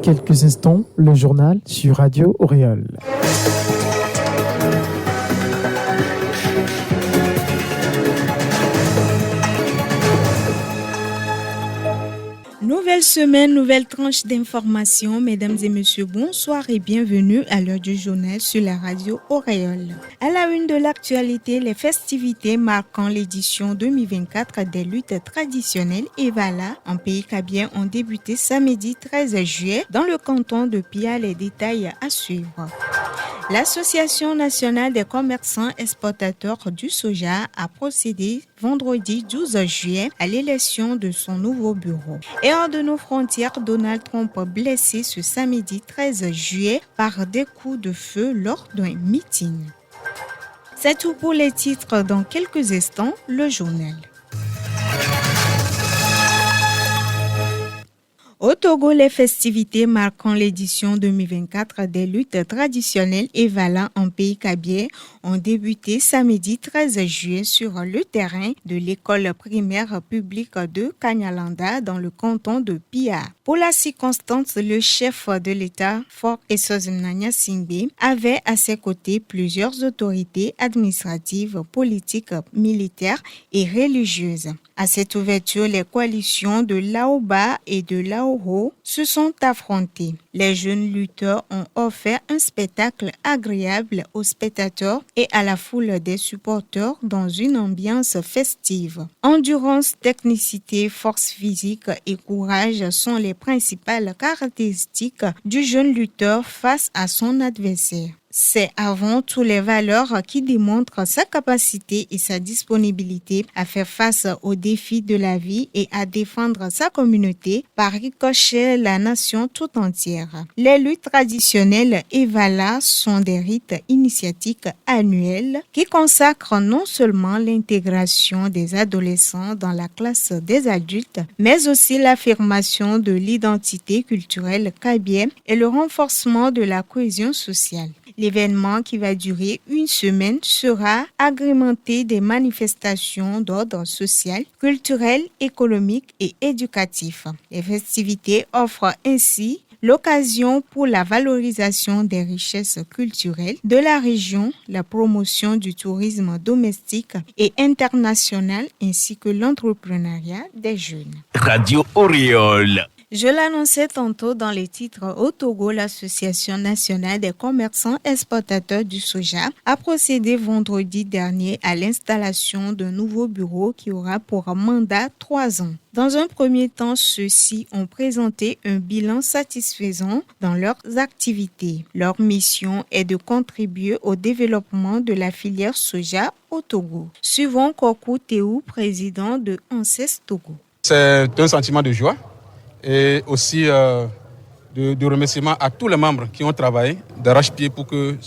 quelques instants, le journal sur Radio Auréole. Nouvelle semaine, nouvelle tranche d'informations. Mesdames et messieurs, bonsoir et bienvenue à l'heure du journal sur la radio Auréole. À la une de l'actualité, les festivités marquant l'édition 2024 des luttes traditionnelles Evala en pays kabien ont débuté samedi 13 juillet dans le canton de Pia. Les détails à suivre. L'Association nationale des commerçants exportateurs du soja a procédé vendredi 12 juillet à l'élection de son nouveau bureau. Et hors de nos frontières, Donald Trump blessé ce samedi 13 juillet par des coups de feu lors d'un meeting. C'est tout pour les titres. Dans quelques instants, le journal. Au Togo, les festivités marquant l'édition 2024 des luttes traditionnelles Evala en pays kabien ont débuté samedi 13 juillet sur le terrain de l'école primaire publique de Kanyalanda dans le canton de Pia. Pour la circonstance, le chef de l'État, Fort Essozinanya Singbe, avait à ses côtés plusieurs autorités administratives, politiques, militaires et religieuses. À cette ouverture, les coalitions de Laoba et de Laoho se sont affrontées. Les jeunes lutteurs ont offert un spectacle agréable aux spectateurs et à la foule des supporters dans une ambiance festive. Endurance, technicité, force physique et courage sont les principales caractéristiques du jeune lutteur face à son adversaire. C'est avant tout les valeurs qui démontrent sa capacité et sa disponibilité à faire face aux défis de la vie et à défendre sa communauté, par ricochet la nation tout entière. Les luttes traditionnelles Evala sont des rites initiatiques annuels qui consacrent non seulement l'intégration des adolescents dans la classe des adultes, mais aussi l'affirmation de l'identité culturelle kabyenne et le renforcement de la cohésion sociale. L'événement, qui va durer une semaine, sera agrémenté des manifestations d'ordre social, culturel, économique et éducatif. Les festivités offrent ainsi l'occasion pour la valorisation des richesses culturelles de la région, la promotion du tourisme domestique et international ainsi que l'entrepreneuriat des jeunes. Radio Auréole. Je l'annonçais tantôt dans les titres. Au Togo, l'Association nationale des commerçants exportateurs du soja a procédé vendredi dernier à l'installation d'un nouveau bureau qui aura pour mandat 3 ans. Dans un premier temps, ceux-ci ont présenté un bilan satisfaisant dans leurs activités. Leur mission est de contribuer au développement de la filière soja au Togo. Suivons Kokou Théou, président de ANSES Togo. C'est un sentiment de joie et aussi de remerciement à tous les membres qui ont travaillé d'arrache-pied pour que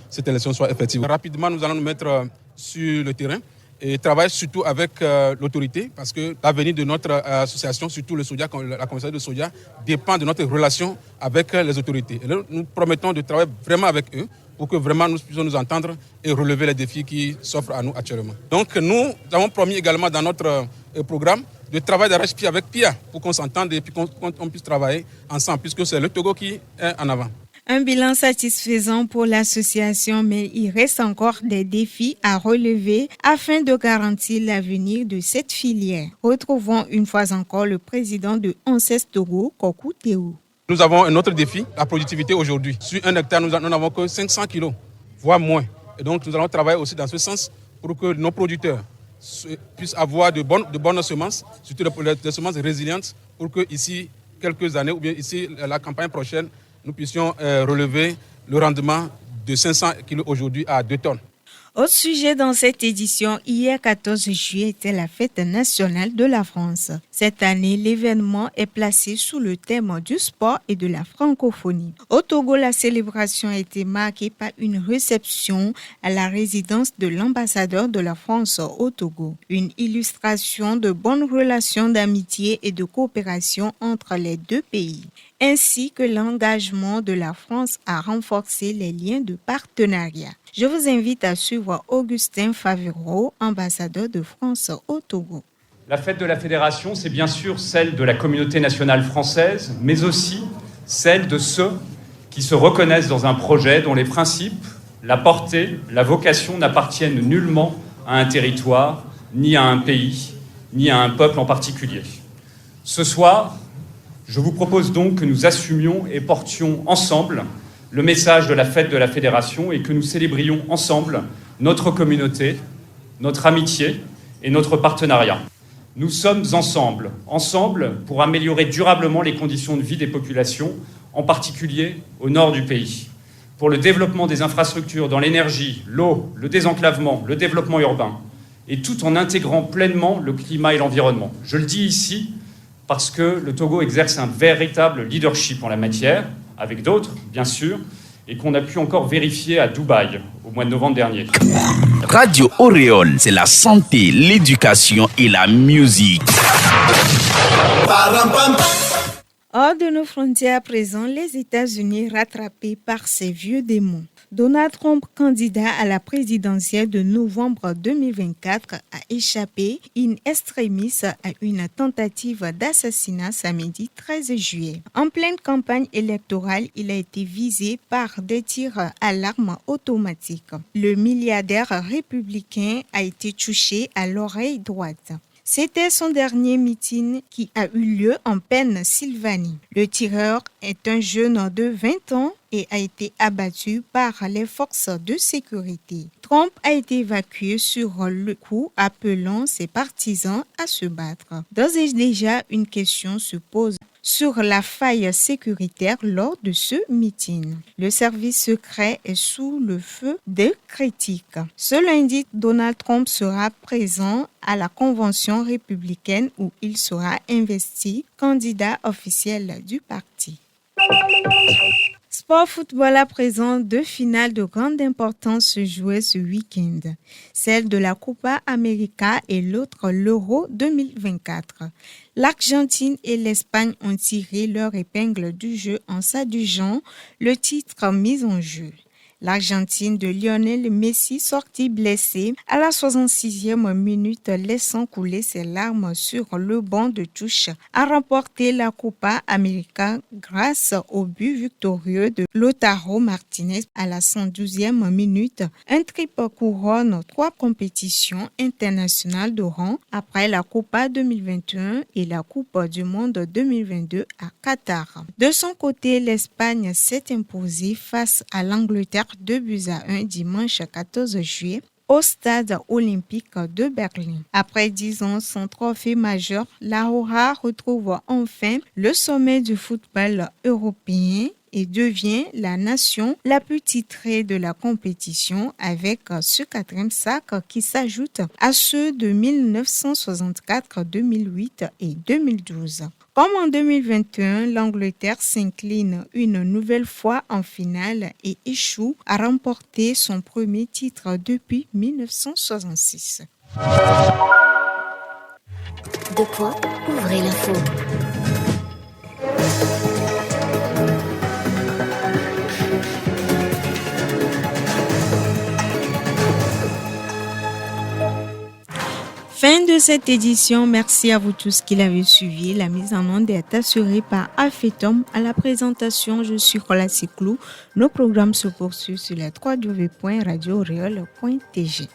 cette élection soit effective. Rapidement, nous allons nous mettre sur le terrain et travailler surtout avec l'autorité parce que l'avenir de notre association, surtout le soja, la communauté de soja, dépend de notre relation avec les autorités. Et là, nous promettons de travailler vraiment avec eux pour que vraiment nous puissions nous entendre et relever les défis qui s'offrent à nous actuellement. Donc nous avons promis également dans notre programme de travail d'arrache-pied avec Pia pour qu'on s'entende et puis qu'on puisse travailler ensemble puisque c'est le Togo qui est en avant. Un bilan satisfaisant pour l'association, mais il reste encore des défis à relever afin de garantir l'avenir de cette filière. Retrouvons une fois encore le président de ANSES Togo, Kokou Théou. Nous avons un autre défi, la productivité aujourd'hui. Sur 1 hectare, nous n'avons que 500 kilos, voire moins. Et donc nous allons travailler aussi dans ce sens pour que nos producteurs puissent avoir de bonnes semences, surtout des semences résilientes, pour que ici, quelques années, ou bien ici, la campagne prochaine, nous puissions relever le rendement de 500 kg aujourd'hui à 2 tonnes. Autre sujet dans cette édition, hier 14 juillet était la fête nationale de la France. Cette année, l'événement est placé sous le thème du sport et de la francophonie. Au Togo, la célébration a été marquée par une réception à la résidence de l'ambassadeur de la France au Togo. Une illustration de bonnes relations d'amitié et de coopération entre les deux pays, ainsi que l'engagement de la France à renforcer les liens de partenariat. Je vous invite à suivre Augustin Favero, ambassadeur de France au Togo. La fête de la Fédération, c'est bien sûr celle de la communauté nationale française, mais aussi celle de ceux qui se reconnaissent dans un projet dont les principes, la portée, la vocation n'appartiennent nullement à un territoire, ni à un pays, ni à un peuple en particulier. Ce soir, je vous propose donc que nous assumions et portions ensemble le message de la fête de la Fédération et que nous célébrions ensemble notre communauté, notre amitié et notre partenariat. Nous sommes ensemble pour améliorer durablement les conditions de vie des populations, en particulier au nord du pays, pour le développement des infrastructures dans l'énergie, l'eau, le désenclavement, le développement urbain, et tout en intégrant pleinement le climat et l'environnement. Je le dis ici parce que le Togo exerce un véritable leadership en la matière, avec d'autres, bien sûr, et qu'on a pu encore vérifier à Dubaï au mois de novembre dernier. Radio Auréole, c'est la santé, l'éducation et la musique. Hors de nos frontières à présent, les États-Unis rattrapés par ces vieux démons. Donald Trump, candidat à la présidentielle de novembre 2024, a échappé in extremis à une tentative d'assassinat samedi 13 juillet. En pleine campagne électorale, il a été visé par des tirs à l'arme automatique. Le milliardaire républicain a été touché à l'oreille droite. C'était son dernier meeting qui a eu lieu en Pennsylvanie. Le tireur est un jeune de 20 ans et a été abattu par les forces de sécurité. Trump a été évacué sur le coup, appelant ses partisans à se battre. D'ores et déjà, une question se pose sur la faille sécuritaire lors de ce meeting. Le service secret est sous le feu des critiques. Ce lundi, Donald Trump sera présent à la convention républicaine où il sera investi candidat officiel du parti. Sport football à présent, deux finales de grande importance se jouaient ce week-end. Celle de la Copa América et l'autre l'Euro 2024. L'Argentine et l'Espagne ont tiré leur épingle du jeu en s'adjugeant le titre mis en jeu. L'Argentine de Lionel Messi, sorti blessé à la 66e minute, laissant couler ses larmes sur le banc de touche, a remporté la Copa América grâce au but victorieux de Lautaro Martinez à la 112e minute. Un triple couronne 3 compétitions internationales de rang après la Copa 2021 et la Coupe du Monde 2022 à Qatar. De son côté, l'Espagne s'est imposée face à l'Angleterre 2-1 dimanche 14 juillet au stade olympique de Berlin. Après 10 ans sans trophée majeur, la Roja retrouve enfin le sommet du football européen et devient la nation la plus titrée de la compétition avec ce 4e sac qui s'ajoute à ceux de 1964, 2008 et 2012. Comme en 2021, l'Angleterre s'incline une nouvelle fois en finale et échoue à remporter son premier titre depuis 1966. De quoi ouvrez l'info. Fin de cette édition, merci à vous tous qui l'avez suivi. La mise en onde est assurée par Afetom. À la présentation, je suis Rola Siklou. Nos programmes se poursuivent sur la www.radioauréole.tg.